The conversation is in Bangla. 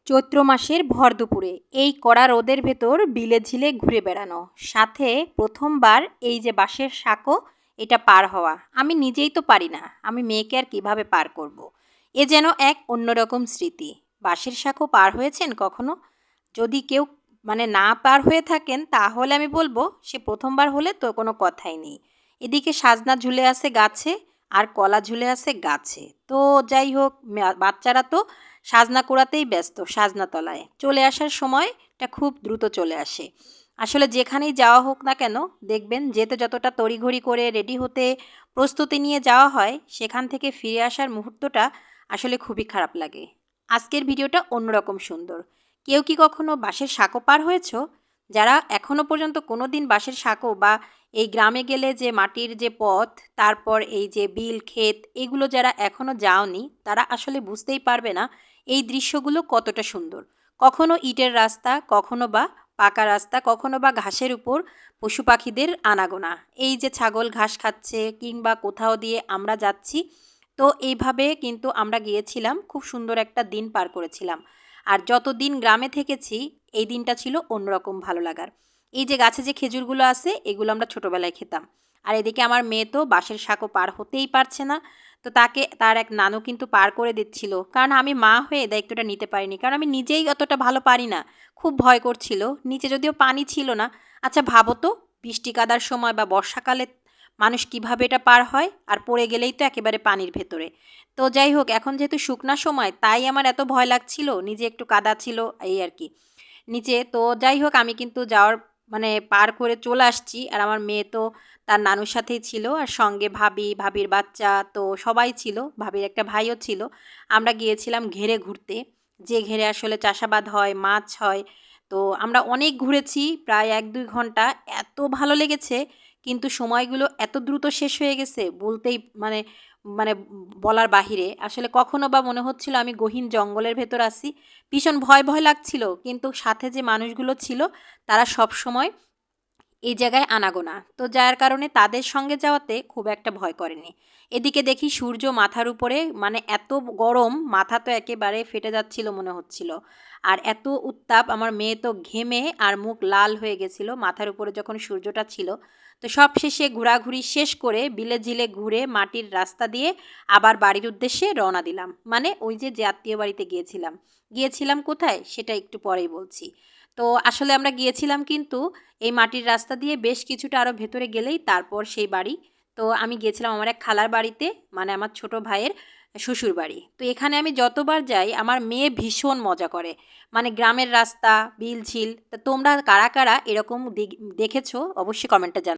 চৈত্র মাসের ভর দুপুরে এই কড়া রোদের ভেতর বিলে ঝিলে ঘুরে বেড়ানো, সাথে প্রথমবার এই যে বাঁশের সাঁকো এটা পার হওয়া। আমি নিজেই তো পারি না, আমি মেয়েকে আর কিভাবে পার করব। এ যেন এক অন্যরকম স্মৃতি। বাঁশের সাঁকো পার হয়েছেন কখনো? যদি কেউ না পার হয়ে থাকেন তাহলে আমি বলবো সে প্রথমবার হলে তো কোনো কথাই নেই। এদিকে সাজনা ঝুলে আছে গাছে, আর কলা ঝুলে আছে গাছে। তো যাই হোক, বাচ্চারা তো সাজনা কুড়াতেই ব্যস্ত। সাজনা তলায় চলে আসার সময়টা খুব দ্রুত চলে আসে। আসলে যেখানেই যাওয়া হোক না কেন, দেখবেন যেতে যতটা তড়িঘড়ি করে রেডি হতে প্রস্তুতি নিয়ে যাওয়া হয়, সেখান থেকে ফিরে আসার মুহূর্তটা আসলে খুবই খারাপ লাগে। আজকের ভিডিওটা অন্যরকম সুন্দর। কেউ কি কখনো বাঁশের সাঁকো পার হয়েছ? যারা এখনও পর্যন্ত কোনো দিন বাঁশের সাঁকো বা এই গ্রামে গেলে যে মাটির যে পথ, তারপর এই যে বিল ক্ষেত, এগুলো যারা এখনও যাওনি তারা আসলে বুঝতেই পারবে না এই দৃশ্যগুলো কতটা সুন্দর। কখনো ইটের রাস্তা, কখনো বা পাকা রাস্তা, কখনো বা ঘাসের উপর পশু পাখিদের আনাগোনা। এই যে ছাগল ঘাস খাচ্ছে কিংবা কোথাও দিয়ে আমরা যাচ্ছি, তো এইভাবে কিন্তু আমরা গিয়েছিলাম, খুব সুন্দর একটা দিন পার করেছিলাম। আর যতদিন গ্রামে থেকেছি এই দিনটা ছিল অন্যরকম ভালো লাগার। এই যে গাছে যে খেজুরগুলো আছে এগুলো আমরা ছোটোবেলায় খেতাম। আর এদিকে আমার মেয়ে তো বাঁশের সাঁকো পার হতেই পারছে না, তো তাকে তার এক নানু কিন্তু পার করে দিচ্ছিল। কারণ আমি মা হয়ে দায়িত্বটা নিতে পারিনি, কারণ আমি নিজেই অতটা ভালো পারি না। খুব ভয় করছিল, নিচে যদিও পানি ছিল না। আচ্ছা ভাবো তো, বৃষ্টি কাদার সময় বা বর্ষাকালে মানুষ কিভাবে এটা পার হয়, আর পড়ে গেলেই তো একেবারে পানির ভেতরে। তো যাই হোক, এখন যেহেতু শুকনা সময় তাই আমার এত ভয় লাগছিল, নিজে একটু কাদা ছিল এই আর কি নিচে। তো যাই হোক, আমি কিন্তু যাওয়ার পার করে চলে আসছি, আর আমার মেয়ে তো তার নানুর সাথেই ছিল, আর সঙ্গে ভাবি, ভাবির বাচ্চা, তো সবাই ছিল, ভাবির একটা ভাইও ছিল। আমরা গিয়েছিলাম ঘেরে ঘুরতে, যে ঘেরে আসলে চাষাবাদ হয়, মাছ হয়। তো আমরা অনেক ঘুরেছি, প্রায় 1-2 ঘন্টা। এত ভালো লেগেছে, কিন্তু সময়গুলো এত দ্রুত শেষ হয়ে গেছে বলতেই মানে মানে বলার বাহিরে। আসলে কখনো বা মনে হচ্ছিল আমি গহীন জঙ্গলের ভেতর আছি। ভীষণ ভয় ভয় লাগছিল, কিন্তু সাথে যে মানুষগুলো ছিল তারা সব সময় এই জায়গায় আনাগোনা, তো যার কারণে তাদের সঙ্গে যাওয়াতে খুব একটা ভয় করেনি। এদিকে দেখি সূর্য মাথার উপরে, এত গরম, মাথা তো একেবারে ফেটে যাচ্ছিল মনে হচ্ছিল। আর এত উত্তাপ, আমার মেয়ে তো ঘেমে আর মুখ লাল হয়ে গেছিল মাথার উপরে যখন সূর্যটা ছিল। তো সব শেষে ঘোরাঘুরি শেষ করে বিলে ঝিলে ঘুরে মাটির রাস্তা দিয়ে আবার বাড়ির উদ্দেশ্যে রওনা দিলাম। ওই যে আত্মীয় বাড়িতে গিয়েছিলাম। গিয়েছিলাম কোথায় সেটা একটু পরেই বলছি। তো আসলে আমরা গিয়েছিলাম কিন্তু এই মাটির রাস্তা দিয়ে বেশ কিছুটা আরও ভেতরে গেলেই তারপর সেই বাড়ি। তো আমি গিয়েছিলাম আমার এক খালার বাড়িতে, আমার ছোট ভাইয়ের শ্বশুর বাড়ি। তো এখানে আমি যতবার যাই আমার মেয়ে ভীষণ মজা করে। গ্রামের রাস্তা, বিল ঝিল। তা তোমরা কারা কারা এরকম দেখেছো অবশ্যই কমেন্টে জানাও।